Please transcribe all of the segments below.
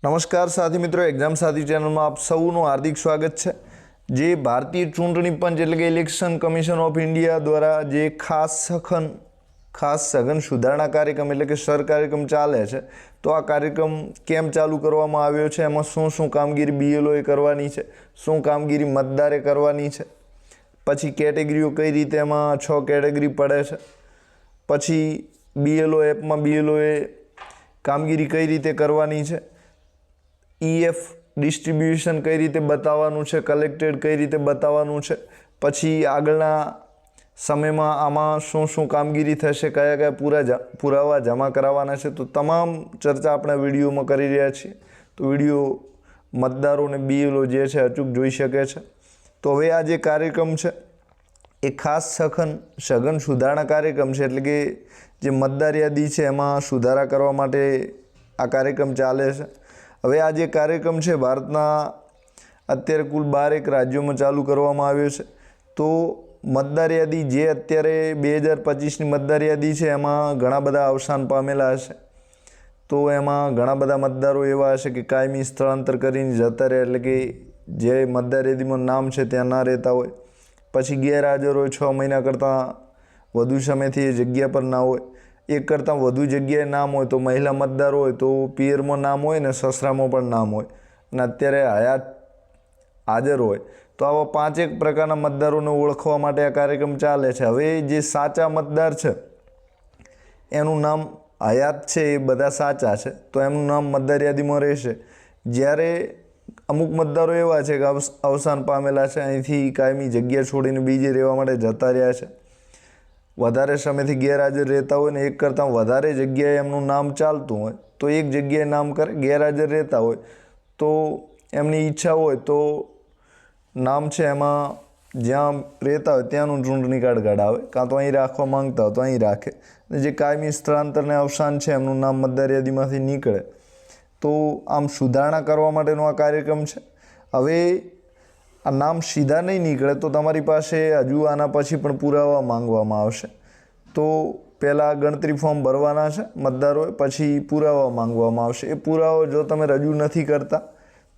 નમસ્કાર સાથી મિત્રો, એક્ઝામ સાથી ચેનલમાં આપ સૌનું હાર્દિક સ્વાગત છે। જે ભારતીય ચૂંટણી પંચ એટલે કે ઇલેક્શન કમિશન ઓફ ઇન્ડિયા દ્વારા જે ખાસ સઘન સુધારણા કાર્યક્રમ એટલે કે સર કાર્યક્રમ ચાલે છે, તો આ કાર્યક્રમ કેમ ચાલુ કરવામાં આવ્યો છે, એમાં શું શું કામગીરી બીએલઓએ કરવાની છે, શું કામગીરી મતદારે કરવાની છે, પછી કેટેગરીઓ કઈ રીતે એમાં 6 કેટેગરી પડે છે, પછી બીએલઓ એપમાં બીએલઓએ કામગીરી કઈ રીતે કરવાની છે, ईएफ डिस्ट्रीब्यूशन कई रीते बतावानुं छे, कलेक्टेड कई रीते बतावानुं छे, पछी आगळना समयमां आमां शुं शुं कामगीरी थशे, कया कया पुरावा जमा करावाना छे, तो तमाम चर्चा आपणे विडियोमां करी रह्या छीए। तो विडियो मतदारोने बीएलओ जे छे अचूक जोई शके छे। तो हवे आ जे कार्यक्रम छे ए खास सघन सुधारणा कार्यक्रम छे, एटले के जे मतदार यादी छे एमां सुधारा करवा माटे आ कार्यक्रम चाले छे। હવે આ જે કાર્યક્રમ છે ભારતના અત્યારે કુલ 12 રાજ્યોમાં ચાલુ કરવામાં આવ્યો છે। તો મતદાર યાદી જે અત્યારે 2025ની મતદાર યાદી છે એમાં ઘણા બધા અવસાન પામેલા હશે, તો એમાં ઘણા બધા મતદારો એવા હશે કે કાયમી સ્થળાંતર કરીને જતા રહે, એટલે કે જે મતદાર યાદીમાં નામ છે ત્યાં ના રહેતા હોય, પછી ગેરહાજર હોય, 6 મહિના કરતાં વધુ સમયથી એ જગ્યા પર ના હોય, एक करता वधु जग्याए नाम हो तो महिला मतदार हो तो पीयर में नाम हो ने ससरा में पण नाम हो ने अत्यारे हयात हाजर हो, तो आवा 5 प्रकारना मतदारों ने ओळखवा माटे आ कार्यक्रम चाले छे। हवे जे साचा मतदार छे एनुं नाम हयात छे ए बधा साचा छे, तो एमनुं नाम मतदार यादीमां रहेशे। ज्यारे अमुक मतदारो एवा छे के अवसान पामेला छे, अहींथी कायमी जग्या छोड़ीने बीजे रहेवा माटे जता रह्या छे, વધારે સમયથી ગેરહાજર રહેતા હોય ને એક કરતાં વધારે જગ્યાએ એમનું નામ ચાલતું હોય, તો એક જગ્યાએ નામ કરે, ગેરહાજર રહેતા હોય તો એમની ઈચ્છા હોય તો નામ છે એમાં જ્યાં રહેતા હોય ત્યાંનું ચૂંટણી કાર્ડ કઢાવે, કાં તો અહીં રાખવા માંગતા હોય તો અહીં રાખે, જે કાયમી સ્થળાંતરને અવસાન છે એમનું નામ મતદાર યાદીમાંથી નીકળે। તો આમ સુધારણા કરવા માટેનો આ કાર્યક્રમ છે। હવે आ नाम सीधा नहीं निकले तो तमारी पासे हजू आना पछी पण पुरावा मांगवामां आवशे। तो पहला गणतरी फॉर्म भरवाना छे मतदारोए, पछी पुरावा मांगवामां आवशे। ए पुरावो जो तमे रजू नहीं करता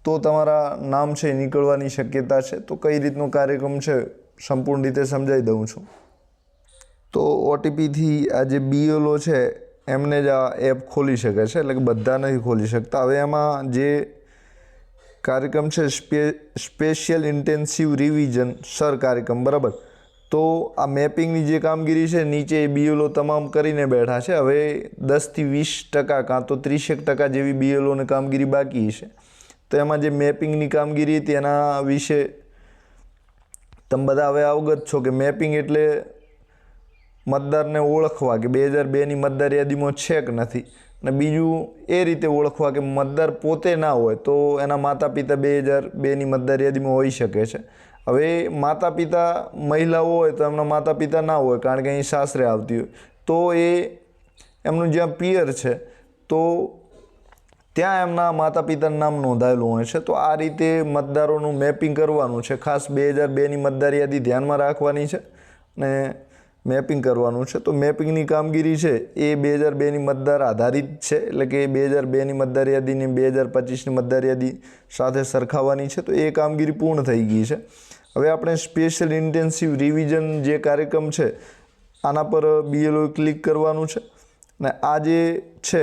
तो तमारा नाम छे निकळवानी शक्यता छे। तो कई रीतनो कार्यक्रम छे संपूर्ण रीते समजावी दऊं छुं। तो ओटीपी थी आ जे बीएलओ छे एमने ज आ एप खोली शके छे, એટલે કે બધા નથી खोली શકતા। હવે એમાં જે कार्यक्रम है स्पेशियल इंटेन्सिव रिविजन सर कार्यक्रम, बराबर। तो आ मैपिंग जे कामगीरी है नीचे बीएलओ तमाम करीने बैठा है। हवे 10 થી 20% का तो 30% जेवी बीएलओ ने कामगीरी बाकी है। तो एमां जे मैपिंग नी कामगीरी तेना विषे तमे बधा हवे अवगत छो कि मैपिंग एटले मतदार ने ओळखवा कि 2002 नी मतदार यादीमां छे के नथी, ने बीजू ए रीते ओळखवा कि मतदार पोते ना होय तो एना माता पिता 2002 नी मतदार यादीमां होई शके छे। हवे माता पिता महिला होय तो एमना माता पिता ना होय कारण के अहीं सासरे आवती होय, तो ए एमनुं ज्यां पियर छे तो त्यां एमना माता पितानुं नाम नोंधायेलुं होय छे। तो आ रीते मतदारोनुं मैपिंग करवानुं छे। खास 2002 नी मतदार यादी ध्यानमां राखवानी छे ने मैपिंग करवानुं छे। तो मैपिंगनी कामगीरी छे ए 2002 नी मतदार आधारित छे, એટલે કે 2002 ની મતદાર યાદીને 2025 ની મતદાર યાદી સાથે સરખાવવાની છે। તો એ કામગીરી પૂર્ણ થઈ ગઈ છે। હવે આપણે સ્પેશિયલ ઇન્ટેન્સિવ રિવિઝન જે કાર્યક્રમ છે આના પર બીએલઓ ક્લિક કરવાનું છે ને આ જે છે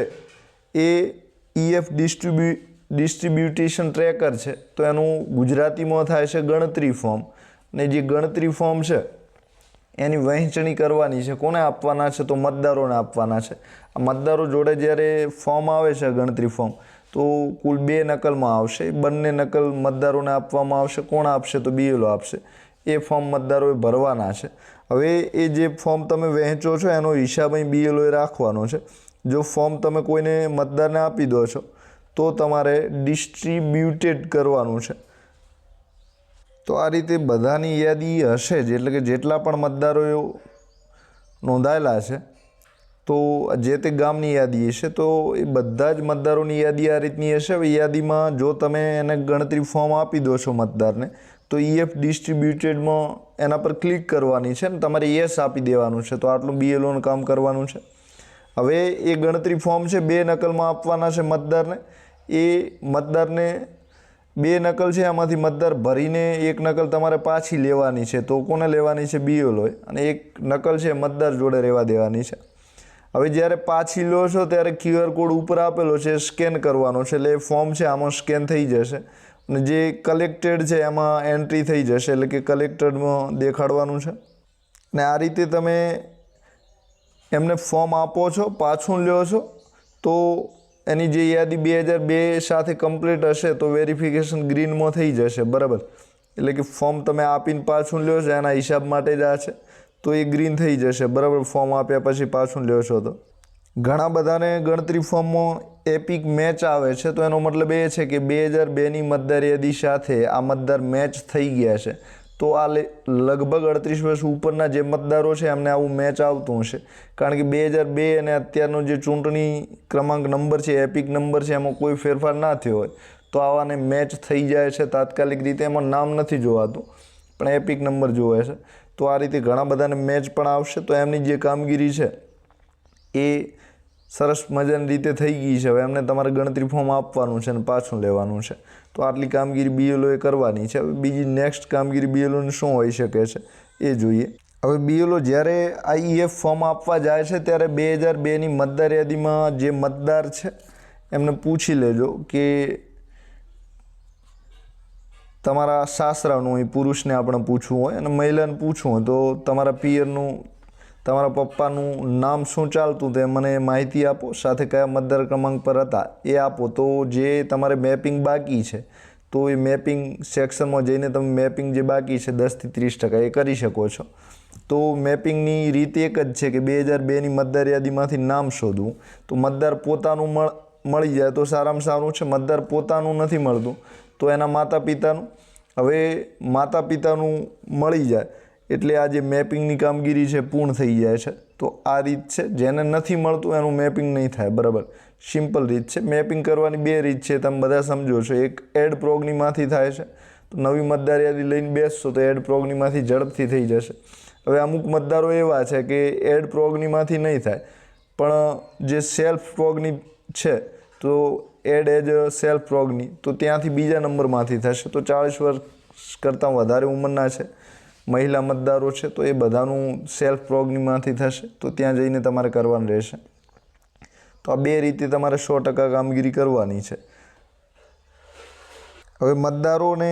એ ईएफ डिस्ट्रीब्यूटेशन ट्रेकर છે। તો એનું ગુજરાતીમાં થાય છે ગણતરી ફોર્મ, ને જે ગણતરી ફોર્મ છે એની વહેંચણી કરવાની છે। કોને આપવાના છે? તો મતદારોને આપવાના છે। આ મતદારો જોડે જ્યારે ફોર્મ આવે છે ગણતરી ફોર્મ તો કુલ 2 નકલમાં આવશે, બંને નકલ મતદારોને આપવામાં આવશે। કોણ આપશે? તો બીએલઓ આપશે। એ ફોર્મ મતદારોએ ભરવાના છે। હવે એ જે ફોર્મ તમે વહેંચો છો એનો હિસાબ અહીં બીએલઓએ રાખવાનો છે। જો ફોર્મ તમે કોઈને મતદારને આપી દો છો તો તમારે ડિસ્ટ્રીબ્યુટેડ કરવાનું છે। तो आ रीते बधानी यादी हशे ज, एटले के जेटला पण मतदारो नोंधायेला छे तो जे ते गामनी यादी हशे तो ए बधा ज मतदारोनी यादी आ रीतनी हशे। हवे यादीमां जो तमे एने गणतरी फॉर्म आपी दो छो मतदारने तो ईएफ डिस्ट्रीब्यूटेडमां एना पर क्लिक करवानी छे ने तमारे येस आपी देवानुं छे। तो आटલું बीएलओनुं काम करवानुं छे। हवे ए गणतरी फॉर्म छे 2 नकलमां आपवाना छे मतदारने। એ મતદારને 2 નકલ છે, આમાંથી મતદાર ભરીને 1 નકલ તમારે પાછી લેવાની છે. તો કોને લેવાની છે? BLOએ. અને 1 નકલ છે મતદાર જોડે રહેવા દેવાની છે. હવે જ્યારે પાછી લો છો ત્યારે QR કોડ ઉપર આપેલો છે, સ્કેન કરવાનો છે. એટલે એ ફોર્મ છે આમાં સ્કેન થઈ જશે અને જે કલેક્ટેડ છે એમાં એન્ટ્રી થઈ જશે, એટલે કે કલેક્ટેડમાં દેખાડવાનું છે. અને આ રીતે તમે એમને ફોર્મ આપો છો, પાછું લ્યો છો, તો એની જે યાદી 2002 સાથે કમ્પ્લીટ હશે તો વેરિફિકેશન ગ્રીનમાં થઈ જશે, બરાબર. એટલે કે ફોર્મ તમે આપીને પાછું લ્યો છો એના હિસાબ માટે જ આ છે, તો એ ગ્રીન થઈ જશે, બરાબર. ફોર્મ આપ્યા પછી પાછું લ્યો છો તો ઘણા બધાને ગણતરી ફોર્મમાં એપિક મેચ આવે છે, તો એનો મતલબ એ છે કે 2002ની મતદાર યાદી સાથે આ મતદાર મેચ થઈ ગયા છે. તો આ લગભગ 38 વર્ષ ઉપરના જે મતદારો છે એમને આવું મેચ આવતું હશે, કારણ કે 2002 અને અત્યારનો જે ચૂંટણી ક્રમાંક નંબર છે, એપિક નંબર છે, એમાં કોઈ ફેરફાર ના થયો હોય તો આવાને મેચ થઈ જાય છે તાત્કાલિક રીતે. એમાં નામ નથી જોવાતું પણ એપિક નંબર જોવે છે. તો આ રીતે ઘણા બધાને મેચ પણ આવશે. તો એમની જે કામગીરી છે એ સરસ મજાની રીતે થઈ ગઈ છે. હવે એમને તમારે ગણતરી ફોર્મ આપવાનું છે અને પાછું લેવાનું છે. તો આટલી કામગીરી BLOએ કરવાની છે. હવે બીજી નેક્સ્ટ કામગીરી BLOની શું હોઈ શકે છે એ જોઈએ. હવે BLO જ્યારે IEF ફોર્મ આપવા જાય છે ત્યારે 2002ની મતદાર યાદીમાં જે મતદાર છે એમને પૂછી લેજો કે તમારા સાસરાનું હોય, પુરુષને આપણે પૂછવું હોય અને મહિલાને પૂછવું હોય તો તમારા પિયરનું, તમારા પપ્પાનું નામ શું ચાલતું તે મને માહિતી આપો, સાથે કયા મતદાર ક્રમાંક પર હતા એ આપો. તો જે તમારે મેપિંગ બાકી છે તો એ મેપિંગ સેક્શનમાં જઈને તમે મેપિંગ જે બાકી છે 10 થી 30% એ કરી શકો છો. તો મેપિંગની રીત એક જ છે કે 2002ની મતદાર યાદીમાંથી નામ શોધવું. તો મતદાર પોતાનું મળી જાય તો સારામાં સારું છે. મતદાર પોતાનું નથી મળતું તો એના માતા પિતાનું. હવે માતા પિતાનું મળી જાય એટલે આ જે મેપિંગની કામગીરી છે પૂર્ણ થઈ જાય છે. તો આ રીત છે. જેને નથી મળતું એનું મેપિંગ નહીં થાય, બરાબર. સિમ્પલ રીત છે. મેપિંગ કરવાની 2 રીત છે, તમે બધા સમજો છો. એક એડ પ્રોગનીમાંથી થાય છે. તો નવી મતદાર યાદી લઈને બેસશો તો એડ પ્રોગનીમાંથી ઝડપથી થઈ જશે. હવે અમુક મતદારો એવા છે કે એડ પ્રોગનીમાંથી નહીં થાય પણ જે સેલ્ફ પ્રોગની છે તો એડ એજ સેલ્ફ પ્રોગની તો ત્યાંથી બીજા નંબરમાંથી થશે. તો 40 વર્ષ કરતાં વધારે ઉંમરના છે મહિલા મતદારો છે તો એ બધાનું સેલ્ફ પ્રોગનીમાંથી થશે. તો ત્યાં જઈને તમારે કરવાનું રહેશે. તો આ 2 રીતે તમારે 100% કામગીરી કરવાની છે. હવે મતદારોને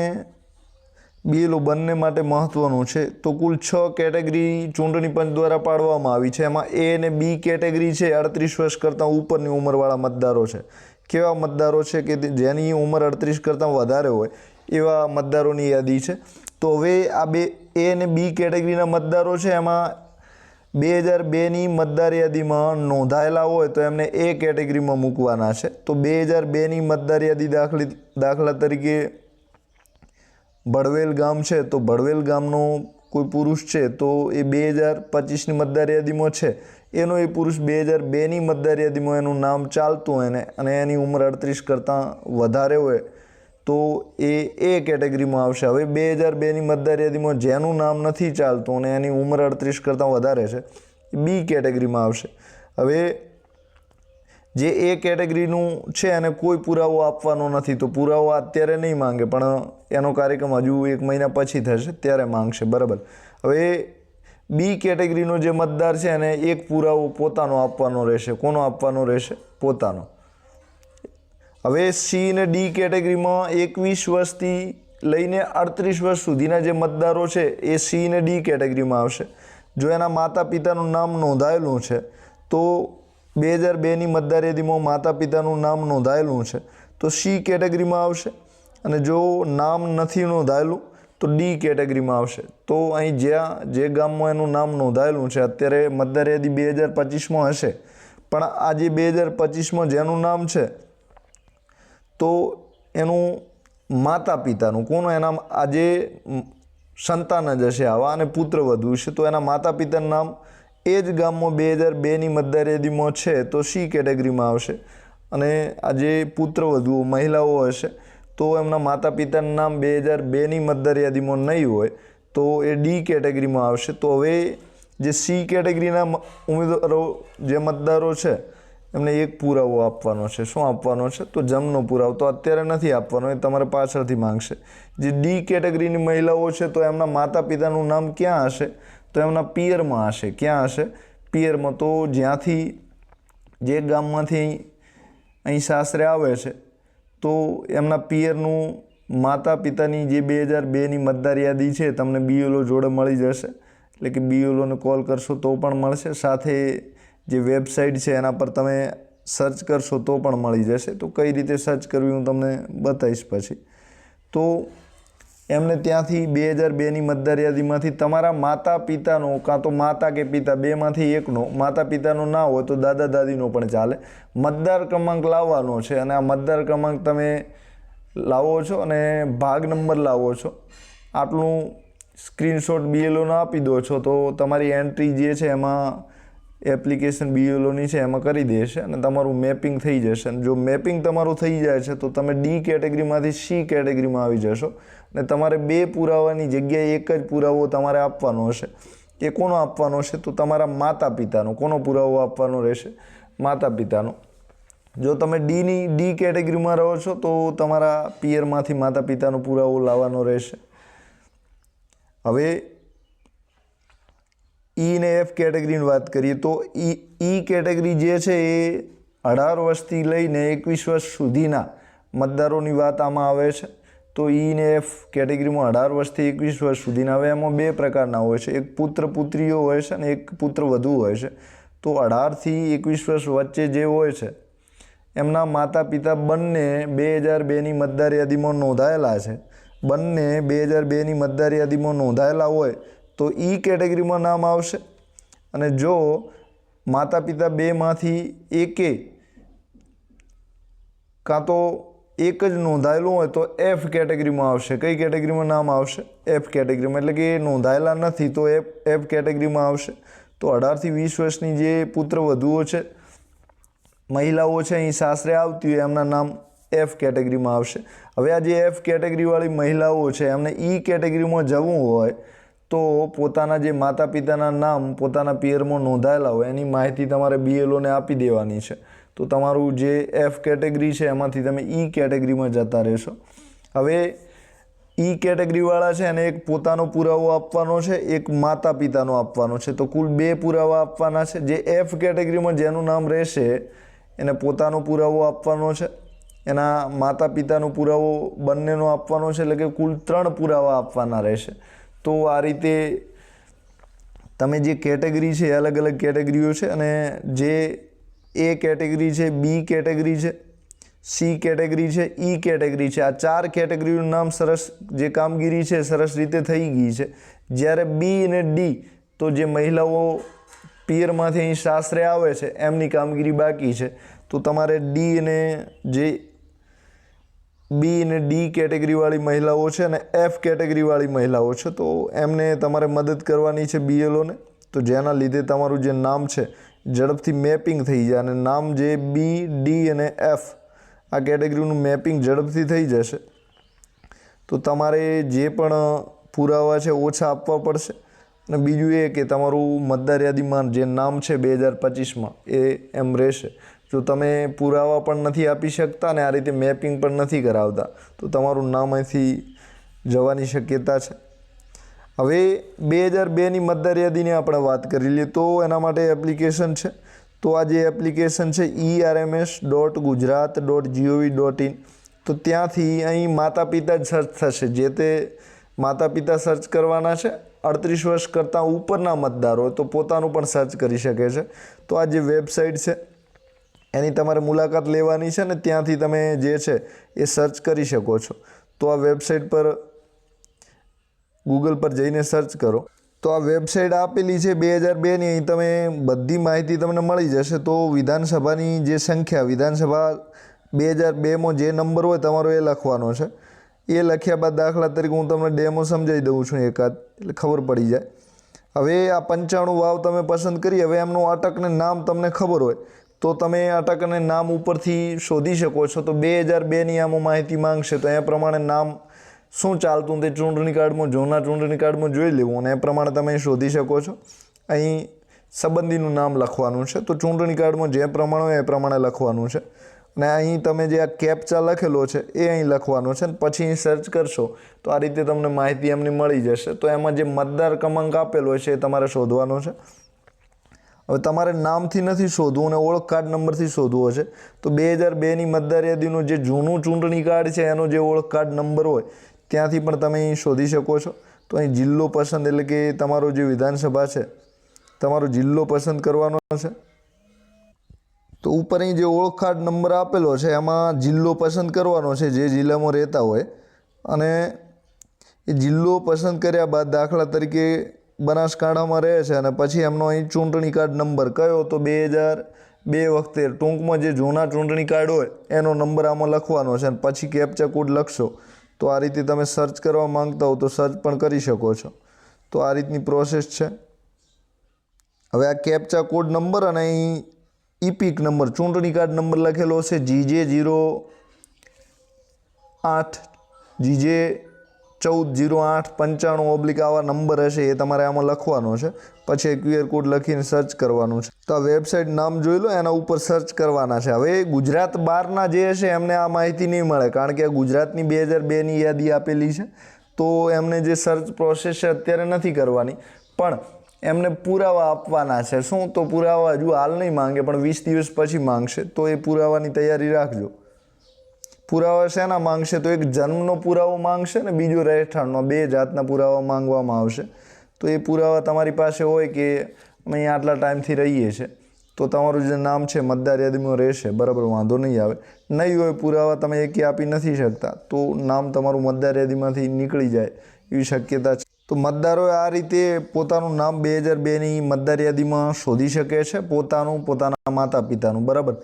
BLO બંને માટે મહત્ત્વનું છે. તો કુલ 6 કેટેગરી ચૂંટણી પંચ દ્વારા પાડવામાં આવી છે. એમાં A અને B કેટેગરી છે 38 વર્ષ કરતાં ઉપરની ઉંમરવાળા મતદારો છે. કેવા મતદારો છે કે જેની ઉંમર 38 કરતાં વધારે હોય એવા મતદારોની યાદી છે. તો હવે આ A અને B કેટેગરીના મતદારો છે એમાં 2002ની મતદાર યાદીમાં નોંધાયેલા હોય તો એમને A કેટેગરીમાં મૂકવાના છે. તો 2002ની મતદાર યાદી દાખલા તરીકે ભડવેલ ગામ છે તો ભડવેલ ગામનો કોઈ પુરુષ છે તો એ 2025ની મતદાર યાદીમાં છે, એનો એ પુરુષ 2002ની મતદાર યાદીમાં એનું નામ ચાલતું હોય ને અને એની ઉંમર 38 કરતાં વધારે હોય તો એ કેટેગરીમાં આવશે. હવે 2002ની મતદાર યાદીમાં જેનું નામ નથી ચાલતું અને એની ઉંમર 38 કરતાં વધારે છે એ B કેટેગરીમાં આવશે. હવે જે A કેટેગરીનું છે એને કોઈ પુરાવો આપવાનો નથી તો પુરાવો અત્યારે નહીં માંગે પણ એનો કાર્યક્રમ હજુ 1 મહિના પછી થશે ત્યારે માંગશે, બરાબર. હવે B કેટેગરીનો જે મતદાર છે એને એક પુરાવો પોતાનો આપવાનો રહેશે. કોનો આપવાનો રહેશે? પોતાનો. હવે C અને D કેટેગરીમાં 21 વર્ષથી લઈને 38 વર્ષ સુધીના જે મતદારો છે એ C અને D કેટેગરીમાં આવશે. જો એના માતા પિતાનું નામ નોંધાયેલું છે તો 2002ની મતદાર યાદીમાં માતા પિતાનું નામ નોંધાયેલું છે તો C કેટેગરીમાં આવશે. અને જો નામ નથી નોંધાયેલું તો D કેટેગરીમાં આવશે. તો અહીં જે ગામમાં એનું નામ નોંધાયેલું છે અત્યારે મતદાર યાદી 2025માં હશે પણ આ જે 2025માં જેનું નામ છે તો એનું માતા પિતાનું કોનું એના આજે સંતાન જ હશે આવા અને પુત્ર વધુ છે તો એના માતા પિતાનું નામ એ જ ગામમાં 2002ની મતદાર યાદીમાં છે તો C કેટેગરીમાં આવશે. અને આ જે પુત્ર વધુ મહિલાઓ હશે તો એમના માતા પિતાનું નામ 2002ની મતદાર યાદીમાં નહીં હોય તો એ D કેટેગરીમાં આવશે. તો હવે જે C કેટેગરીના ઉમેદવારો જે મતદારો છે એમને એક પુરાવો આપવાનો છે. શું આપવાનો છે? તો જન્મનો પુરાવો. તો અત્યારે નથી આપવાનો, એ તમારે પાછળથી માંગશે. જે ડી કેટેગરીની મહિલાઓ છે તો એમના માતા પિતાનું નામ ક્યાં હશે? તો એમના પિયરમાં હશે. ક્યાં હશે? પિયરમાં. તો જ્યાંથી જે ગામમાંથી અહીં સાસરે આવે છે તો એમના પિયરનું માતા પિતાની જે 2002ની મતદાર યાદી છે તમને BLO જોડે મળી જશે. એટલે કે BLOને કોલ કરશો તો પણ મળશે. સાથે જે વેબસાઇટ છે એના પર તમે સર્ચ કરશો તો પણ મળી જશે. તો કઈ રીતે સર્ચ કરવી હું તમને બતાવીશ પછી. તો એમને ત્યાંથી 2002ની મતદાર યાદીમાંથી તમારા માતા પિતાનો, કાં તો માતા કે પિતા બેમાંથી એકનો, માતા પિતાનો ના હોય તો દાદા દાદીનો પણ ચાલે, મતદાર ક્રમાંક લાવવાનો છે. અને આ મતદાર ક્રમાંક તમે લાવો છો અને ભાગ નંબર લાવો છો. આટલું સ્ક્રીનશોટ BLOનો આપી દો છો તો તમારી એન્ટ્રી જે છે એમાં એપ્લિકેશન BLOની છે એમાં કરી દેશે અને તમારું મેપિંગ થઈ જશે. અને જો મેપિંગ તમારું થઈ જાય છે તો તમે D કેટેગરીમાંથી C કેટેગરીમાં આવી જશો. અને તમારે 2 પુરાવાની જગ્યાએ એક જ પુરાવો તમારે આપવાનો હશે. એ કોનો આપવાનો છે? તો તમારા માતા પિતાનો. કોનો પુરાવો આપવાનો રહેશે? માતા પિતાનો. જો તમે D કેટેગરીમાં રહો છો તો તમારા પિયરમાંથી માતા પિતાનો પુરાવો લાવવાનો રહેશે. હવે E ને F કેટેગરીની વાત કરીએ તો E કેટેગરી જે છે એ 18 વર્ષથી લઈને 21 વર્ષ સુધીના મતદારોની વાત આમાં આવે છે. તો E ને F કેટેગરીમાં 18 વર્ષથી 21 વર્ષ સુધીના. હવે એમાં 2 પ્રકારના હોય છે. એક પુત્ર પુત્રીઓ હોય છે અને એક પુત્ર વધુ હોય છે. તો 18થી 21 વર્ષ વચ્ચે જે હોય છે એમના માતા પિતા બંને 2002ની મતદાર યાદીમાં નોંધાયેલા છે. બંને 2002ની મતદાર યાદીમાં નોંધાયેલા હોય તો E કેટેગરીમાં નામ આવશે. અને જો માતા પિતા બેમાંથી એકે કાં તો એક જ નોંધાયેલું હોય તો F કેટેગરીમાં આવશે. કઈ કેટેગરીમાં નામ આવશે? F કેટેગરીમાં. એટલે કે નોંધાયેલા નથી તો F કેટેગરીમાં આવશે. તો 18થી 20 વર્ષની જે પુત્ર વધુઓ છે, મહિલાઓ છે, અહીં સાસરે આવતી હોય એમના નામ F કેટેગરીમાં આવશે. હવે આ જે F કેટેગરીવાળી મહિલાઓ છે એમને E કેટેગરીમાં જવું હોય તો પોતાના જે માતા પિતાના નામ પોતાના પિયરમાં નોંધાયેલા હોય એની માહિતી તમારે BLOને આપી દેવાની છે. તો તમારું જે F કેટેગરી છે એમાંથી તમે E કેટેગરીમાં જતા રહેશો. હવે E કેટેગરીવાળા છે એને એક પોતાનો પુરાવો આપવાનો છે, એક માતા પિતાનો આપવાનો છે. તો કુલ 2 પુરાવા આપવાના છે. જે F કેટેગરીમાં જેનું નામ રહેશે એને પોતાનો પુરાવો આપવાનો છે, એના માતા પિતાનો પુરાવો બંનેનો આપવાનો છે. એટલે કે કુલ 3 પુરાવા આપવાના રહેશે. તો આ રીતે તમે જે કેટેગરી છે અલગ અલગ કેટેગરીઓ છે અને જે A કેટેગરી છે, B કેટેગરી છે, C કેટેગરી છે, E કેટેગરી છે, આ 4 કેટેગરીનું નામ સરસ જે કામગીરી છે સરસ રીતે થઈ ગઈ છે. જ્યારે B અને D તો જે મહિલાઓ પિયરમાંથી અહીં સાસરે આવે છે એમની કામગીરી બાકી છે. તો તમારે B અને D કેટેગરીવાળી મહિલાઓ છે અને F કેટેગરીવાળી મહિલાઓ છે તો એમને તમારે મદદ કરવાની છે BLOને. તો જેના લીધે તમારું જે નામ છે ઝડપથી મેપિંગ થઈ જાય અને નામ જે B, D અને F આ કેટેગરીનું મેપિંગ ઝડપથી થઈ જશે. તો તમારે જે પણ પુરાવા છે ઓછા આપવા પડશે. અને બીજું એ કે તમારું મતદાર યાદીમાં જે નામ છે 2025માં એ એમ રહેશે. જો તમે પુરાવા પણ નથી આપી શકતા અને આ રીતે મેપિંગ પણ નથી કરાવતા તો તમારું નામ અહીંથી જવાની શક્યતા છે. હવે 2002ની મતદાર યાદીની આપણે વાત કરી લઈએ તો એના માટે એપ્લિકેશન છે. તો આ જે એપ્લિકેશન છે erms.gujarat.gov.in. તો ત્યાંથી અહીં માતા પિતા જ સર્ચ થશે. જે તે માતા પિતા સર્ચ કરવાના છે. 38 વર્ષ કરતાં ઉપરના મતદાર હોય તો પોતાનું પણ સર્ચ કરી શકે છે. તો આ જે વેબસાઇટ છે એની તમારે મુલાકાત લેવાની છે ને ત્યાંથી તમે જે છે એ સર્ચ કરી શકો છો. તો આ વેબસાઇટ પર ગૂગલ પર જઈને સર્ચ કરો તો આ વેબસાઇટ આપેલી છે 2002ની. અહીં તમે બધી માહિતી તમને મળી જશે. તો વિધાનસભાની જે સંખ્યા, વિધાનસભા 2002માં જે નંબર હોય તમારો એ લખવાનો છે. એ લખ્યા બાદ દાખલા તરીકે હું તમને ડેમો સમજાવી દઉં છું એકાદ, એટલે ખબર પડી જાય. હવે આ 95 વાવ તમે પસંદ કરી. હવે એમનું અટકને નામ તમને ખબર હોય તો તમે અટક અને નામ ઉપરથી શોધી શકો છો. તો 2002ની આમાં માહિતી માંગશે તો એ પ્રમાણે નામ શું ચાલતું તે ચૂંટણી કાર્ડમાં, જૂના ચૂંટણી કાર્ડમાં જોઈ લેવું અને એ પ્રમાણે તમે શોધી શકો છો. અહીં સંબંધીનું નામ લખવાનું છે. તો ચૂંટણી કાર્ડમાં જે પ્રમાણે હોય એ પ્રમાણે લખવાનું છે. અને અહીં તમે જે આ કેપ્ચા લખેલો છે એ અહીં લખવાનો છે. અને પછી અહીં સર્ચ કરશો તો આ રીતે તમને માહિતી એમની મળી જશે. તો એમાં જે મતદાર ક્રમાંક આપેલો છે એ તમારે શોધવાનો છે. હવે તમારે નામથી નથી શોધવું અને ઓળખ કાર્ડ નંબરથી શોધવો છે. તો 2002ની મતદાર યાદીનું જે જૂનું ચૂંટણી કાર્ડ છે એનો જે ઓળખ કાર્ડ નંબર હોય ત્યાંથી પણ તમે અહીં શોધી શકો છો. તો અહીં જિલ્લો પસંદ એટલે કે તમારો જે વિધાનસભા છે તમારો જિલ્લો પસંદ કરવાનો છે. તો ઉપર અહીં જે ઓળખ કાર્ડ નંબર આપેલો છે એમાં જિલ્લો પસંદ કરવાનો છે જે જિલ્લામાં રહેતા હોય. અને એ જિલ્લો પસંદ કર્યા બાદ દાખલા તરીકે બનાસકાંઠામાં રહે છે અને પછી એમનો અહીં ચૂંટણી કાર્ડ નંબર કયો તો 2002 વખતે ટૂંકમાં જે જૂના ચૂંટણી કાર્ડ હોય એનો નંબર આમાં લખવાનો છે. અને પછી કેપ્ચા કોડ લખશો તો આ રીતે તમે સર્ચ કરવા માંગતા હો તો સર્ચ પણ કરી શકો છો. તો આ રીતની પ્રોસેસ છે. હવે આ કેપ્ચા કોડ નંબર અને અહીં ઇપિક નંબર ચૂંટણી કાર્ડ નંબર લખેલો છે GJ08 GJ140895 આવા નંબર હશે એ તમારે આમાં લખવાનો છે. પછી QR કોડ લખીને સર્ચ કરવાનું છે. તો આ વેબસાઇટ નામ જોઈ લો, એના ઉપર સર્ચ કરવાના છે. હવે ગુજરાત બહારના જે હશે એમને આ માહિતી નહીં મળે કારણ કે ગુજરાતની 2002ની યાદી આપેલી છે. તો એમને જે સર્ચ પ્રોસેસ છે અત્યારે નથી કરવાની, પણ એમને પુરાવા આપવાના છે. શું? તો પુરાવા હજુ હાલ નહીં માંગે પણ 20 દિવસ પછી માંગશે. તો એ પુરાવાની તૈયારી રાખજો. પુરાવા શેના માંગશે? તો એક જન્મનો પુરાવો માંગશે ને બીજો રહેઠાણનો. 2 જાતના પુરાવા માંગવામાં આવશે. તો એ પુરાવા તમારી પાસે હોય કે અમે અહીંયા આટલા ટાઈમથી રહીએ છીએ તો તમારું જે નામ છે મતદાર યાદીમાં રહેશે, બરાબર, વાંધો નહીં આવે. નહીં હોય પુરાવા તમે એકે આપી નથી શકતા તો નામ તમારું મતદાર યાદીમાંથી નીકળી જાય એવી શક્યતા છે. તો મતદારોએ આ રીતે પોતાનું નામ 2002ની મતદાર યાદીમાં શોધી શકે છે. પોતાના માતા પિતાનું, બરાબર.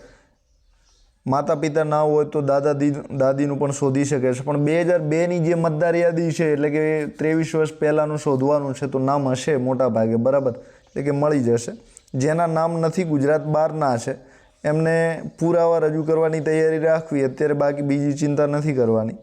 માતા પિતા ના હોય તો દાદીનું પણ શોધી શકે છે. પણ 2002ની જે મતદાર યાદી છે એટલે કે 23 વર્ષ પહેલાંનું શોધવાનું છે તો નામ હશે મોટા ભાગે, બરાબર, એટલે કે મળી જશે. જેના નામ નથી ગુજરાત બહારના છે એમને પુરાવા રજૂ કરવાની તૈયારી રાખવી અત્યારે, બાકી બીજી ચિંતા નથી કરવાની.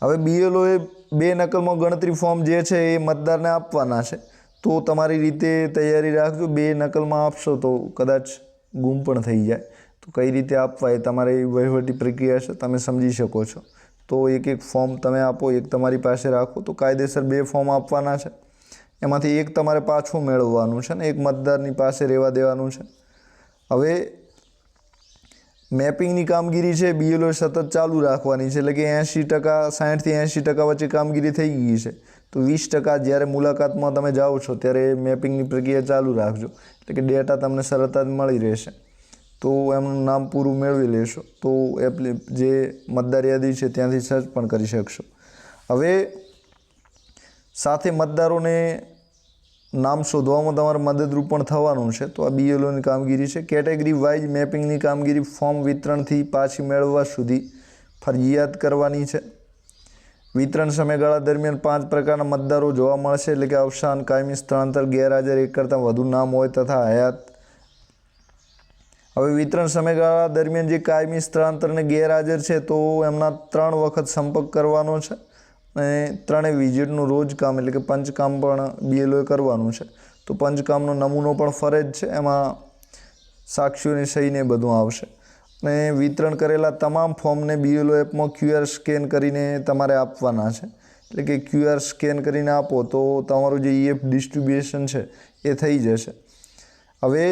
હવે BLOએ 2 નકલમાં ગણતરી ફોર્મ જે છે એ મતદારને આપવાના છે. તો તમારી રીતે તૈયારી રાખજો. 2 નકલમાં આપશો તો કદાચ ગુમ પણ થઈ જાય. તો કઈ રીતે આપવા એ તમારી વહીવટી પ્રક્રિયા છે, તમે સમજી શકો છો. તો એક ફોર્મ તમે આપો, એક તમારી પાસે રાખો. તો કાયદેસર 2 ફોર્મ આપવાના છે. એમાંથી એક તમારે પાછું મેળવવાનું છે ને એક મતદારની પાસે રહેવા દેવાનું છે. હવે મેપિંગની કામગીરી છે BLOએ સતત ચાલુ રાખવાની છે. એટલે કે 80%, 60થી 80% વચ્ચે કામગીરી થઈ ગઈ છે. તો 20% જ્યારે મુલાકાતમાં તમે જાઓ છો ત્યારે મેપિંગની પ્રક્રિયા ચાલુ રાખજો. એટલે કે ડેટા તમને સરત જ મળી રહેશે. તો એમનું નામ પૂરું મેળવી લેશો તો જે મતદાર યાદી છે ત્યાંથી સર્ચ પણ કરી શકશો. હવે સાથે મતદારોને નામ શોધવામાં તમારે મદદરૂપ પણ થવાનું છે. તો આ BLOની કામગીરી છે. કેટેગરી વાઇઝ મેપિંગની કામગીરી ફોર્મ વિતરણથી પાછી મેળવવા સુધી ફરજિયાત કરવાની છે. વિતરણ સમયગાળા દરમિયાન 5 પ્રકારના મતદારો જોવા મળશે. એટલે કે અવસાન, કાયમી સ્થળાંતર, ગેરહાજર, 1 કરતાં વધુ નામ હોય તથા હયાત. હવે વિતરણ સમયગાળા દરમિયાન જે કાયમી સ્થળાંતર અને ગેરહાજર છે તો એમના 3 વખત સંપર્ક કરવાનો છે. અને 3 વિઝિટનું રોજ કામ એટલે કે પંચકામ પણ BLOએ કરવાનું છે. તો પંચકામનો નમૂનો પણ ફરજ છે. એમાં સાક્ષીઓની સહીને બધું આવશે. અને વિતરણ કરેલા તમામ ફોર્મને BLO એપમાં QR સ્કેન કરીને તમારે આપવાના છે. એટલે કે QR સ્કેન કરીને આપો તો તમારું જે EF ડિસ્ટ્રીબ્યુશન છે એ થઈ જશે. હવે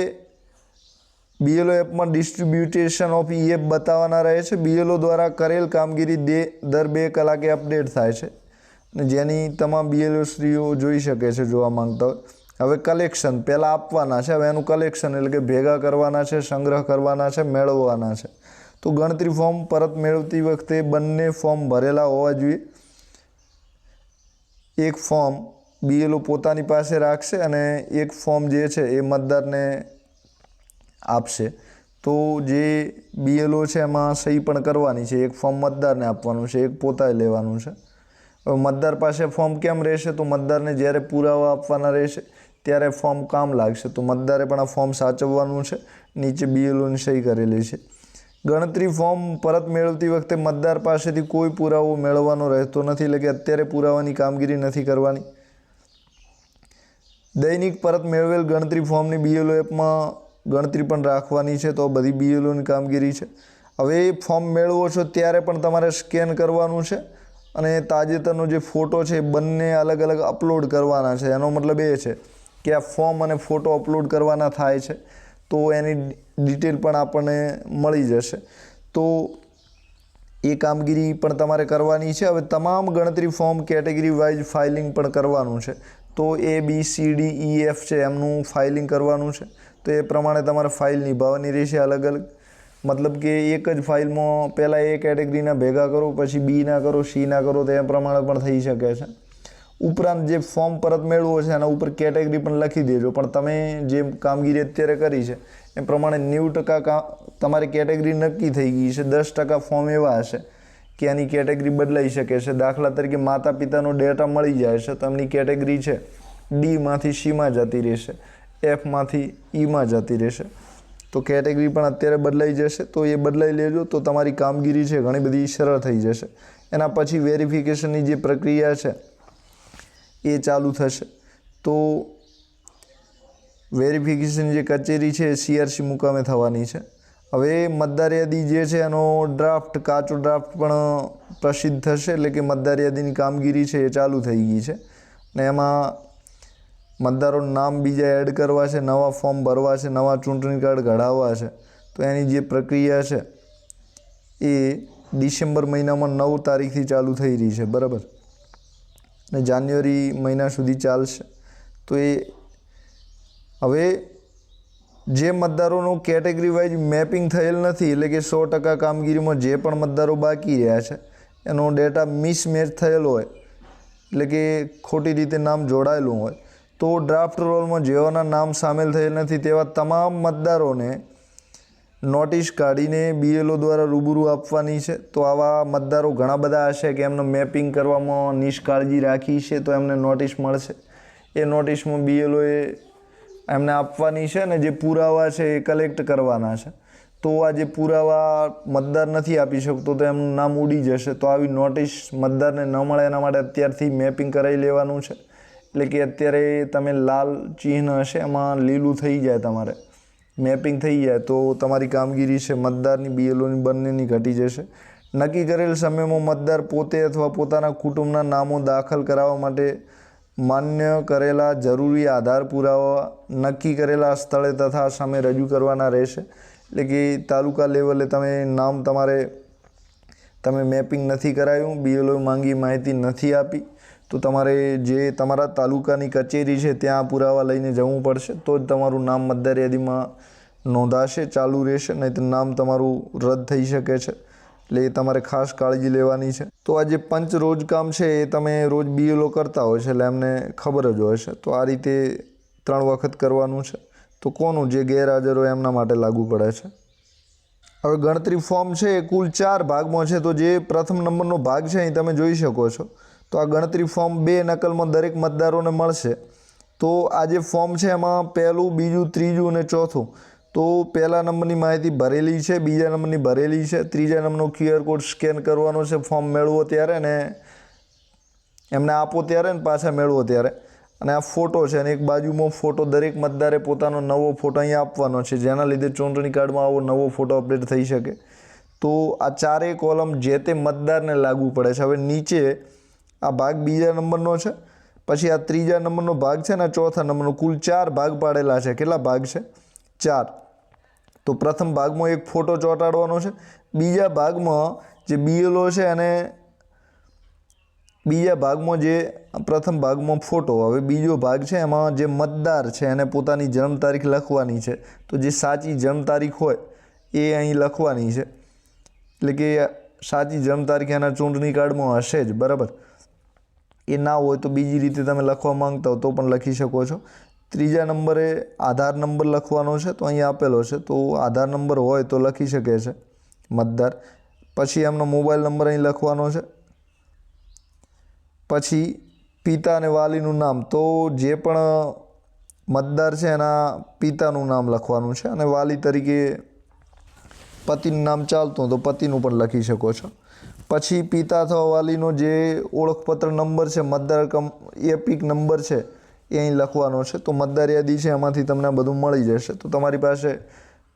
BLO એપમાં ડિસ્ટ્રીબ્યુટેશન ઓફ EF બતાવવાના રહે છે. BLO દ્વારા કરેલ કામગીરી દર 2 કલાકે અપડેટ થાય છે અને જેની તમામ BLO શ્રીઓ જોઈ શકે છે જોવા માંગતા હોય. હવે કલેક્શન પહેલાં આપવાના છે. હવે એનું કલેક્શન એટલે કે ભેગા કરવાના છે, સંગ્રહ કરવાના છે, મેળવવાના છે. તો ગણતરી ફોર્મ પરત મેળવતી વખતે બંને ફોર્મ ભરેલા હોવા જોઈએ. એક ફોર્મ BLO પોતાની પાસે રાખશે અને એક ફોર્મ જે છે એ મતદારને આપશે. તો જે BLO છે એમાં સહી પણ કરવાની છે. એક ફોર્મ મતદારને આપવાનું છે, એક પોતાએ લેવાનું છે. હવે મતદાર પાસે ફોર્મ કેમ રહેશે? તો મતદારને જ્યારે પુરાવા આપવાના રહેશે ત્યારે ફોર્મ કામ લાગશે. તો મતદારે પણ આ ફોર્મ સાચવવાનું છે. નીચે BLOની સહી કરેલી છે. ગણતરી ફોર્મ પરત મેળવતી વખતે મતદાર પાસેથી કોઈ પુરાવો મેળવવાનો રહેતો નથી. એટલે કે અત્યારે પુરાવાની કામગીરી નથી કરવાની. દૈનિક પરત મેળવેલ ગણતરી ફોર્મની BLO એપમાં ગણતરી પણ રાખવાની છે. તો બધી BLOની કામગીરી છે. હવે ફોર્મ મેળવો છો ત્યારે પણ તમારે સ્કેન કરવાનું છે અને તાજેતરનો જે ફોટો છે એ બંને અલગ અલગ અપલોડ કરવાના છે. એનો મતલબ એ છે કે આ ફોર્મ અને ફોટો અપલોડ કરવાના થાય છે તો એની ડિટેલ પણ આપણને મળી જશે. તો એ કામગીરી પણ તમારે કરવાની છે. હવે તમામ ગણતરી ફોર્મ કેટેગરી વાઇઝ ફાઇલિંગ પણ કરવાનું છે. તો ABCDEF છે એમનું ફાઇલિંગ કરવાનું છે. તો એ પ્રમાણે તમારે ફાઇલ નિભાવવાની રહેશે અલગ અલગ. મતલબ કે એક જ ફાઇલમાં પહેલાં A કેટેગરીના ભેગા કરો, પછી B ના કરો, C ના કરો, તો એ પ્રમાણે પણ થઈ શકે છે. ઉપરાંત જે ફોર્મ પરત મેળવો છે એના ઉપર કેટેગરી પણ લખી દેજો. પણ તમે જે કામગીરી અત્યારે કરી છે એ પ્રમાણે 90% તમારી કેટેગરી નક્કી થઈ ગઈ છે. 10% ફોર્મ એવા હશે કે એની કેટેગરી બદલાઈ શકે છે. દાખલા તરીકે માતા પિતાનો ડેટા મળી જાય છે તો એમની કેટેગરી છે Dમાંથી Cમાં જતી રહેશે, Fમાંથી Eમાં જતી રહેશે. તો કેટેગરી પણ અત્યારે બદલાઈ જશે. તો એ બદલાઈ લેજો તો તમારી કામગીરી છે ઘણી બધી સરળ થઈ જશે. એના પછી વેરિફિકેશનની જે પ્રક્રિયા છે એ ચાલુ થશે. તો વેરિફિકેશન જે કચેરી છે એ CRC મુકામે થવાની છે. હવે મતદાર યાદી જે છે એનો ડ્રાફ્ટ, કાચો ડ્રાફ્ટ પણ પ્રસિદ્ધ થશે. એટલે કે મતદાર યાદીની કામગીરી છે એ ચાલુ થઈ ગઈ છે ને એમાં મતદારોનું નામ બીજા એડ કરવા છે, નવા ફોર્મ ભરવા છે, નવા ચૂંટણી કાર્ડ કઢાવવા છે. તો એની જે પ્રક્રિયા છે એ ડિસેમ્બર મહિનામાં 9 તારીખથી ચાલુ થઈ રહી છે, બરાબર, ને જાન્યુઆરી મહિના સુધી ચાલશે. તો એ હવે જે મતદારોનું કેટેગરી વાઇઝ મેપિંગ થયેલ નથી, એટલે કે 100% કામગીરીમાં જે પણ મતદારો બાકી રહ્યા છે એનો ડેટા મિસમેચ થયેલો હોય, એટલે કે ખોટી રીતે નામ જોડાયેલું હોય, તો ડ્રાફ્ટ રોલમાં જેઓના નામ સામેલ થયેલ નથી તેવા તમામ મતદારોને નોટિસ કાઢીને BLO દ્વારા રૂબરૂ આપવાની છે. તો આવા મતદારો ઘણા બધા હશે કે એમને મેપિંગ કરવામાં નિષ્કાળજી રાખી છે તો એમને નોટિસ મળશે. એ નોટિસમાં BLOએ એમને આપવાની છે અને જે પુરાવા છે એ કલેક્ટ કરવાના છે. તો આ જે પુરાવા મતદાર નથી આપી શકતો તો એમનું નામ ઉડી જશે. તો આવી નોટિસ મતદારને ન મળે એના માટે અત્યારથી મેપિંગ કરાવી લેવાનું છે. એટલે કે અત્યારે તમે લાલ ચિહ્ન હશે એમાં લીલું થઈ જાય, તમારે મેપિંગ થઈ જાય તો તમારી કામગીરી છે મતદારની BLOની બંનેની ઘટી જશે. નક્કી કરેલ સમયમાં મતદાર પોતે અથવા પોતાના કુટુંબના નામો દાખલ કરાવવા માટે માન્ય કરેલા જરૂરી આધાર પુરાવા નક્કી કરેલા સ્થળે તથા સામે રજૂ કરવાના રહેશે. એટલે કે તાલુકા લેવલે તમે મેપિંગ નથી કરાવ્યું, BLO માંગી માહિતી નથી આપી, તો તમારે જે તમારા તાલુકાની કચેરી છે ત્યાં પુરાવા લઈને જવું પડશે. તો જ તમારું નામ મતદાર યાદીમાં નોંધાશે, ચાલુ રહેશે. નહીં તો નામ તમારું રદ થઈ શકે છે. એટલે એ તમારે ખાસ કાળજી લેવાની છે. તો આ જે પંચ રોજ કામ છે એ તમે રોજ BLO કરતા હોય છે એટલે એમને ખબર જ હોય છે. તો આ રીતે 3 વખત કરવાનું છે. તો કોનું જે ગેરહાજર હોય એમના માટે લાગુ પડે છે. હવે ગણતરી ફોર્મ છે એ કુલ 4 ભાગમાં છે. તો જે પ્રથમ નંબરનો ભાગ છે અહીં તમે જોઈ શકો છો. તો આ ગણતરી ફોર્મ 2 નકલમાં દરેક મતદારોને મળશે. તો આ જે ફોર્મ છે એમાં પહેલું, બીજું, ત્રીજું અને ચોથું. તો પહેલા નંબરની માહિતી ભરેલી છે, બીજા નંબરની ભરેલી છે, ત્રીજા નંબરનો QR કોડ સ્કેન કરવાનો છે ફોર્મ મેળવો ત્યારે ને એમને આપો ત્યારે ને પાછા મેળવો ત્યારે. અને આ ફોટો છે અને એક બાજુમાં ફોટો દરેક મતદારે પોતાનો નવો ફોટો અહીંયા આપવાનો છે, જેના લીધે ચૂંટણી કાર્ડમાં આવો નવો ફોટો અપડેટ થઈ શકે. તો આ 4 કોલમ જે તે મતદારને લાગુ પડે છે. હવે નીચે આ ભાગ બીજા નંબરનો છે, પછી આ ત્રીજા નંબરનો ભાગ છે ને ચોથા નંબરનો, કુલ 4 ભાગ પાડેલા છે. કેટલા ભાગ છે? 4. તો પ્રથમ ભાગમાં એક ફોટો ચોંટાડવાનો છે. બીજા ભાગમાં જે BLO છે અને બીજા ભાગમાં જે પ્રથમ ભાગમાં ફોટો, હવે બીજો ભાગ છે એમાં જે મતદાર છે એને પોતાની જન્મ તારીખ લખવાની છે. તો જે સાચી જન્મ તારીખ હોય એ અહીં લખવાની છે. એટલે કે સાચી જન્મ તારીખ એના ચૂંટણી કાર્ડમાં હશે જ, બરાબર. એ ના હોય તો બીજી રીતે તમે લખવા માંગતા હો તો પણ લખી શકો છો. ત્રીજા નંબરે આધાર નંબર લખવાનો છે. તો અહીં આપેલો છે, તો આધાર નંબર હોય તો લખી શકે છે મતદાર. પછી એમનો મોબાઈલ નંબર અહીં લખવાનો છે. પછી પિતા અને વાલીનું નામ, તો જે પણ મતદાર છે એના પિતાનું નામ લખવાનું છે અને વાલી તરીકે પતિનું નામ ચાલતું તો પતિનું પણ લખી શકો છો. પછી પિતા અથવા વાલીનો જે ઓળખપત્ર નંબર છે, મતદાર એપિક નંબર છે, એ અહીં લખવાનો છે. તો મતદાર યાદી છે એમાંથી તમને આ બધું મળી જશે. તો તમારી પાસે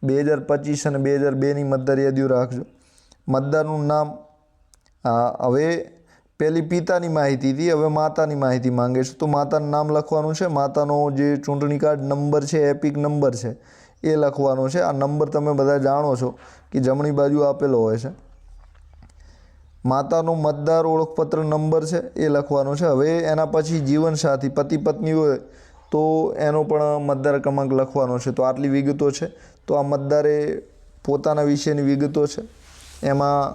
2025 અને 2002ની મતદાર યાદીઓ રાખજો. મતદારનું નામ, હા, હવે પહેલી પિતાની માહિતી હતી, હવે માતાની માહિતી માંગે છે. તો માતાનું નામ લખવાનું છે. માતાનો જે ચૂંટણી કાર્ડ નંબર છે, એપિક નંબર છે, એ લખવાનો છે. આ નંબર તમે બધા જાણો છો કે જમણી બાજુ આપેલો હોય છે. માતાનો મતદાર ઓળખપત્ર નંબર છે એ લખવાનો છે. હવે એના પછી જીવનસાથી, પતિ પત્ની હોય તો એનો પણ મતદાર ક્રમાંક લખવાનો છે. તો આટલી વિગતો છે. તો આ મતદારે પોતાના વિશેની વિગતો છે. એમાં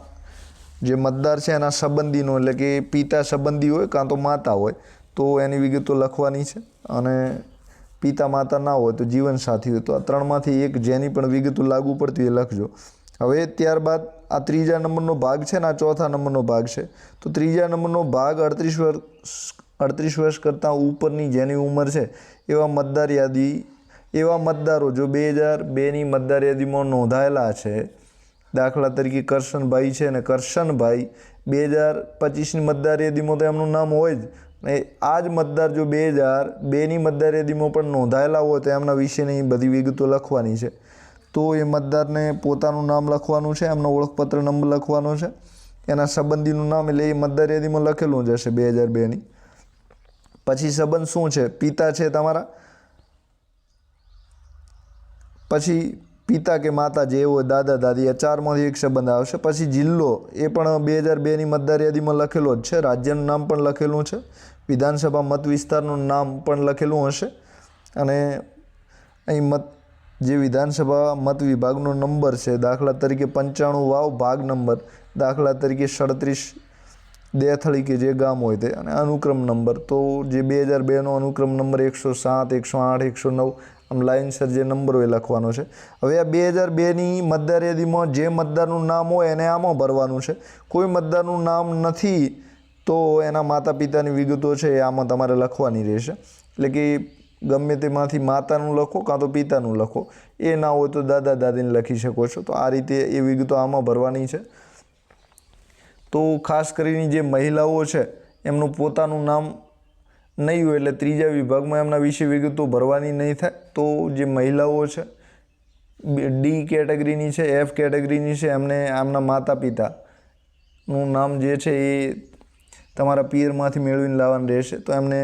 જે મતદાર છે એના સંબંધીનો, એટલે કે પિતા સંબંધી હોય કાં તો માતા હોય તો એની વિગતો લખવાની છે. અને પિતા માતા ના હોય તો જીવનસાથી હોય. તો આ ત્રણમાંથી એક જેની પણ વિગતો લાગુ પડતી એ લખજો. હવે ત્યારબાદ આ ત્રીજા નંબરનો ભાગ છે ને આ ચોથા નંબરનો ભાગ છે. તો ત્રીજા નંબરનો ભાગ 38 વર્ષ કરતાં ઉપરની જેની ઉંમર છે એવા મતદારો જો 2002ની મતદાર યાદીમાં નોંધાયેલા છે, દાખલા તરીકે કરશનભાઈ છે ને કરશનભાઈ 2025ની મતદાર યાદીમાં તો એમનું નામ હોય જ, ને આ જ મતદાર જો 2002ની મતદાર યાદીમાં પણ નોંધાયેલા હોય તો એમના વિશેની બધી વિગતો લખવાની છે. તો એ મતદારને પોતાનું નામ લખવાનું છે, એમનો ઓળખપત્ર નંબર લખવાનો છે, એના સંબંધીનું નામ, એટલે એ મતદાર યાદીમાં લખેલું જ હશે 2002ની. પછી સંબંધ શું છે, પિતા છે તમારા, પછી પિતા કે માતા જે હોય, દાદા દાદી, આ ચારમાંથી એક સંબંધ આવશે. પછી જિલ્લો, એ પણ 2002ની મતદાર યાદીમાં લખેલો જ છે. રાજ્યનું નામ પણ લખેલું છે. વિધાનસભા મત વિસ્તારનું નામ પણ લખેલું હશે. અને અહીં જે વિધાનસભા મત વિભાગનો નંબર છે, દાખલા તરીકે 95 વાવ ભાગ નંબર, દાખલા તરીકે 37 દેથળી કે જે ગામ હોય તે, અને અનુક્રમ નંબર તો જે 2002નો અનુક્રમ નંબર 107, 108, 109 આમ લાઇનસર જે નંબર હોય લખવાનો છે. હવે આ 2002ની મતદાર યાદીમાં જે મતદારનું નામ હોય એને આમાં ભરવાનું છે. કોઈ મતદારનું નામ નથી તો એના માતા પિતાની વિગતો છે એ આમાં તમારે લખવાની રહેશે. એટલે કે ગમે તેમાંથી માતાનું લખો કાં તો પિતાનું લખો, એ ના હોય તો દાદા દાદીને લખી શકો છો. તો આ રીતે એ વિગતો આમાં ભરવાની છે. તો ખાસ કરીને જે મહિલાઓ છે એમનું પોતાનું નામ નહીં હોય એટલે ત્રીજા વિભાગમાં એમના વિશે વિગતો ભરવાની નહીં થાય. તો જે મહિલાઓ છે ડી કેટેગરીની છે, એફ કેટેગરીની છે, એમને આમના માતા પિતાનું નામ જે છે એ તમારા પિયરમાંથી મેળવીને લાવવાનું રહેશે. તો એમને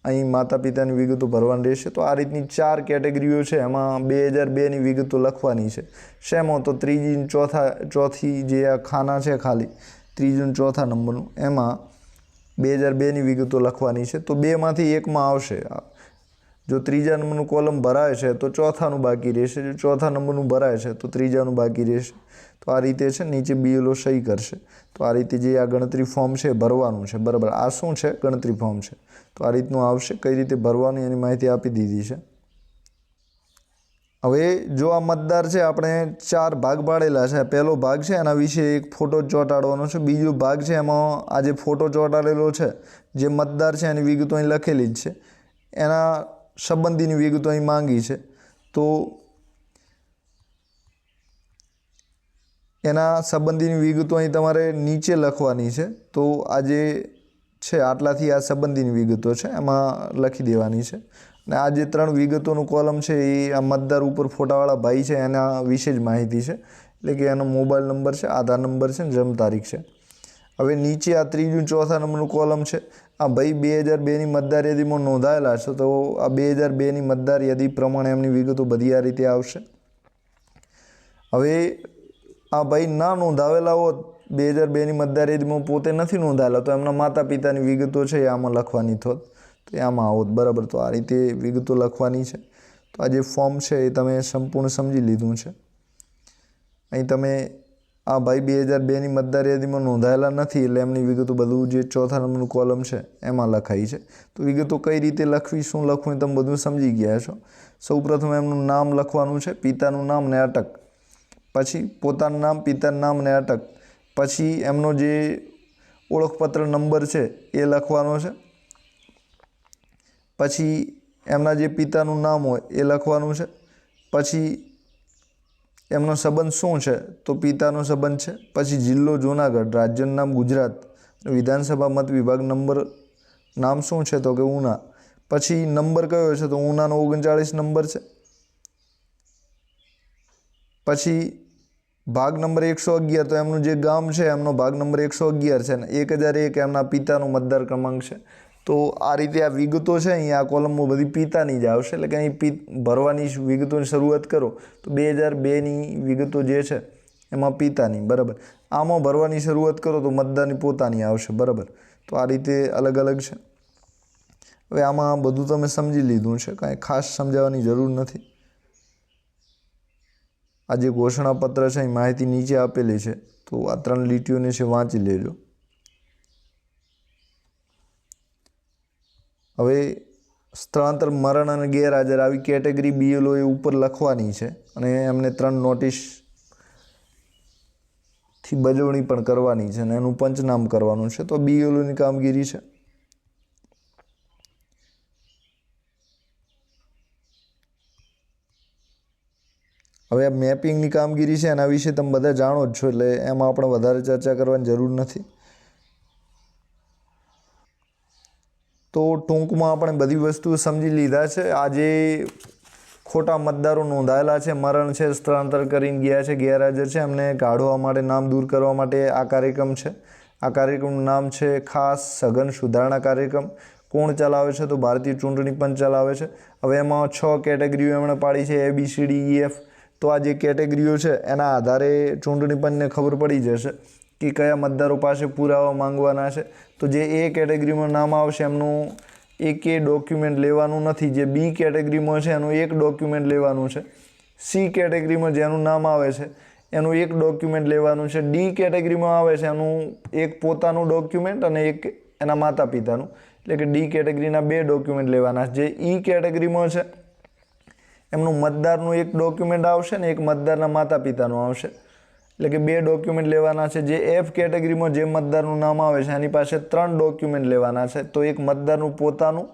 અહીં માતા પિતાની વિગતો ભરવાની રહેશે. તો આ રીતની 4 કેટેગરીઓ છે, એમાં 2002ની વિગતો લખવાની છે. શેમાં? તો ત્રીજી ચોથી જે આ ખાના છે ખાલી ત્રીજું ચોથા નંબરનું, એમાં 2002ની વિગતો લખવાની છે. તો બેમાંથી એકમાં આવશે. જો ત્રીજા નંબરનું કોલમ ભરાય છે તો ચોથાનું બાકી રહેશે, જો ચોથા નંબરનું ભરાય છે તો ત્રીજાનું બાકી રહેશે. તો આ રીતે છે, નીચે બીએલઓ સહી કરશે. તો આ રીતે જે આ ગણતરી ફોર્મ છે ભરવાનું છે. બરાબર, આ શું છે? ગણતરી ફોર્મ છે. તો આ રીતનું આવશે. કઈ રીતે ભરવાનું એની માહિતી આપી દીધી છે. હવે જો આ મતદાર છે, આપણે 4 ભાગ પાડેલા છે. પહેલો ભાગ છે એના વિશે એક ફોટો ચોંટાડવાનો છે. બીજો ભાગ છે એમાં આ જે ફોટો ચોંટાડેલો છે જે મતદાર છે એની વિગતો અહીં લખેલી જ છે. એના સંબંધીની વિગતો અહીં માંગી છે. તો એના સંબંધીની વિગતો અહીં તમારે નીચે લખવાની છે. તો આ જે છે આટલાથી આ સંબંધીની વિગતો છે એમાં લખી દેવાની છે. અને આ જે 3 વિગતોનું કોલમ છે એ આ મતદાર ઉપર ફોટાવાળા ભાઈ છે એના વિશે જ માહિતી છે. એટલે કે એનો મોબાઈલ નંબર છે, આધાર નંબર છે, જન્મ તારીખ છે. હવે નીચે આ ત્રીજું ચોથા નંબરનું કોલમ છે. આ ભાઈ 2002ની મતદાર યાદીમાં નોંધાયેલા છે. તો આ 2002ની મતદાર યાદી પ્રમાણે એમની વિગતો બધી આ રીતે આવશે. હવે આ ભાઈ ના નોંધાવેલા હોત, 2002ની મતદાર યાદીમાં પોતે નથી નોંધાયેલા, તો એમના માતા પિતાની વિગતો છે એ આમાં લખવાની થોત, તો આમાં આવત. બરાબર, તો આ રીતે વિગતો લખવાની છે. તો આ જે ફોર્મ છે એ તમે સંપૂર્ણ સમજી લીધું છે. અહીં તમે આ ભાઈ 2002ની મતદાર યાદીમાં નોંધાયેલા નથી એટલે એમની વિગતો બધું જે ચોથા નંબરનું કોલમ છે એમાં લખાઈ છે. તો વિગતો કઈ રીતે લખવી, શું લખવું એ તમે બધું સમજી ગયા છો. સૌપ્રથમ એમનું નામ લખવાનું છે, પિતાનું નામ ને અટક, પછી પોતાનું નામ, પિતાનું નામ ને અટક, પછી એમનો જે ઓળખપત્ર નંબર છે એ લખવાનો છે, પછી એમના જે પિતાનું નામ હોય એ લખવાનું છે, પછી એમનો સંબંધ શું છે તો પિતાનો સંબંધ છે, પછી જિલ્લો જૂનાગઢ, રાજ્યનું નામ ગુજરાત, વિધાનસભા મત વિભાગ નંબર નામ શું છે તો કે ઉના, પછી નંબર કયો છે તો ઉનાનો 39 નંબર છે. પછી ભાગ નંબર 111 તો એમનું જે ગામ છે એમનો ભાગ નંબર 111 છે ને 1001 એમના પિતાનો મતદાર ક્રમાંક છે. તો આ રીતે આ વિગતો છે અહીંયા આ કોલમમાં બધી પિતાની જ આવશે, એટલે કે અહીં ભરવાની વિગતોની શરૂઆત કરો તો 2002ની વિગતો જે છે એમાં પિતાની, બરાબર. આમાં ભરવાની શરૂઆત કરો તો મતદારની પોતાની આવશે, બરાબર. તો આ રીતે અલગ અલગ છે. હવે આમાં બધું તમે સમજી લીધું છે, કાંઈ ખાસ સમજાવવાની જરૂર નથી. આ જે ઘોષણાપત્ર છે એ માહિતી નીચે આપેલી છે, તો આ 3 લીટીઓને છે વાંચી લેજો. હવે સ્થળાંતર, મરણ અને ગેરહાજર આવી કેટેગરી BLO એ ઉપર લખવાની છે અને એમને 3 નોટિસથી બજવણી પણ કરવાની છે અને એનું પંચનામ કરવાનું છે. તો BLOની કામગીરી છે. હવે આ મેપિંગની કામગીરી છે એના વિશે તમે બધા જાણો જ છો, એટલે એમાં આપણે વધારે ચર્ચા કરવાની જરૂર નથી. તો ટૂંકમાં આપણે બધી વસ્તુઓ સમજી લીધા છે. આ જે ખોટા મતદારો નોંધાયેલા છે, મરણ છે, સ્થળાંતર કરીને ગયા છે, ગેરહાજર છે, એમને કાઢવા માટે, નામ દૂર કરવા માટે આ કાર્યક્રમ છે. આ કાર્યક્રમનું નામ છે ખાસ સઘન સુધારણા કાર્યક્રમ. કોણ ચલાવે છે તો ભારતીય ચૂંટણી પંચ ચલાવે છે. હવે એમાં 6 કેટેગરીઓ એમણે પાડી છે, ABCDEF. તો આ જે કેટેગરીઓ છે એના આધારે ચૂંટણી પંચને ખબર પડી જશે કે કયા મતદારો પાસે પુરાવા માંગવાના છે. તો જે A કેટેગરીમાં નામ આવશે એમનું એક ડોક્યુમેન્ટ લેવાનું નથી. જે B કેટેગરીમાં છે એનું એક ડોક્યુમેન્ટ લેવાનું છે. C કેટેગરીમાં જેનું નામ આવે છે એનું એક ડોક્યુમેન્ટ લેવાનું છે. D કેટેગરીમાં આવે છે એનું એક પોતાનું ડોક્યુમેન્ટ અને એક એના માતા પિતાનું, એટલે કે D કેટેગરીના 2 ડોક્યુમેન્ટ લેવાના છે. જે E કેટેગરીમાં છે એમનું મતદારનું એક ડોક્યુમેન્ટ આવશે ને એક મતદારના માતા પિતાનું આવશે, એટલે કે 2 ડોક્યુમેન્ટ લેવાના છે. જે F કેટેગરીમાં જે મતદારનું નામ આવે છે એની પાસે 3 ડોક્યુમેન્ટ લેવાના છે. તો એક મતદારનું પોતાનું,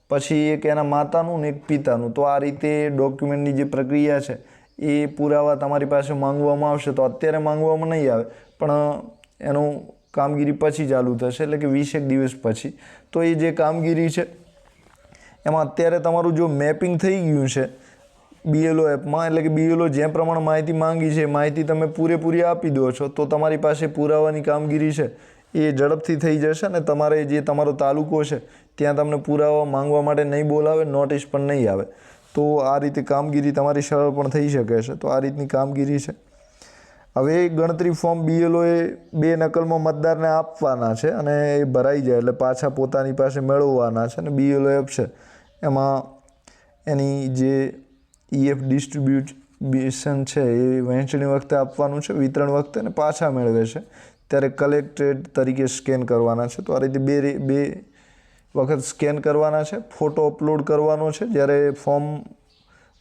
પછી એક એના માતાનું ને એક પિતાનું. તો આ રીતે ડોક્યુમેન્ટની જે પ્રક્રિયા છે એ પુરાવા તમારી પાસે માંગવામાં આવશે. તો અત્યારે માંગવામાં નહીં આવે, પણ એનું કામગીરી પછી ચાલુ થશે, એટલે કે 20 દિવસ પછી. તો એ જે કામગીરી છે એમાં અત્યારે તમારું જો મેપિંગ થઈ ગયું છે BLO એપમાં, એટલે કે BLO જે પ્રમાણે માહિતી માંગી છે માહિતી તમે પૂરેપૂરી આપી દો છો તો તમારી પાસે પુરાવાની કામગીરી છે એ ઝડપથી થઈ જશે અને તમારે જે તમારો તાલુકો છે ત્યાં તમને પુરાવા માંગવા માટે નહીં બોલાવે, નોટિસ પણ નહીં આવે. તો આ રીતે કામગીરી તમારી સરળ પણ થઈ શકે છે. તો આ રીતની કામગીરી છે. હવે ગણતરી ફોર્મ BLO એ 2 નકલમાં મતદારને આપવાના છે અને એ ભરાઈ જાય એટલે પાછા પોતાની પાસે મેળવવાના છે. અને BLO એપ છે એમાં એની જે EF ડિસ્ટ્રીબ્યુશન છે એ વહેંચણી વખતે આપવાનું છે, વિતરણ વખતે, અને પાછા મેળવે છે ત્યારે કલેક્ટેડ તરીકે સ્કેન કરવાના છે. તો આ રીતે બે વખત સ્કેન કરવાના છે. ફોટો અપલોડ કરવાનો છે. જ્યારે ફોર્મ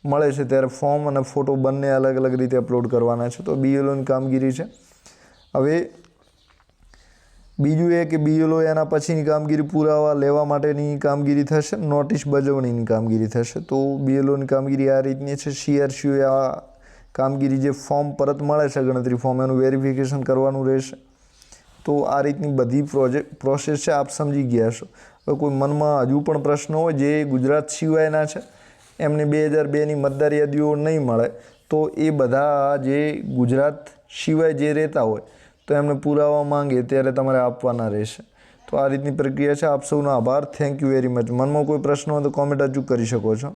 મળે છે ત્યારે ફોર્મ અને ફોટો બંને અલગ અલગ રીતે અપલોડ કરવાના છે. તો BLOની કામગીરી છે. હવે બીજું એ કે BLO એના પછીની કામગીરી પુરાવા લેવા માટેની કામગીરી થશે, નોટિસ બજવણીની કામગીરી થશે. તો BLOની કામગીરી આ રીતની છે. CRCO આ કામગીરી જે ફોર્મ પરત મળે છે ગણતરી ફોર્મ એનું વેરિફિકેશન કરવાનું રહેશે. તો આ રીતની બધી પ્રોસેસ છે, આપ સમજી ગયા છો. હવે કોઈ મનમાં હજુ પણ પ્રશ્ન હોય જે ગુજરાત સિવાયના છે એમને 2002ની મતદાર યાદીઓ નહીં મળે તો એ બધા જે ગુજરાત સિવાય જે રહેતા હોય તો એમને પુરાવા માંગે ત્યારે તમારે આપવાના રહેશે. તો આ રીતની પ્રક્રિયા છે. આપ સૌનો આભાર. Thank you very much. મનમાં કોઈ પ્રશ્ન હોય તો કોમેન્ટ અચૂક કરી શકો છો.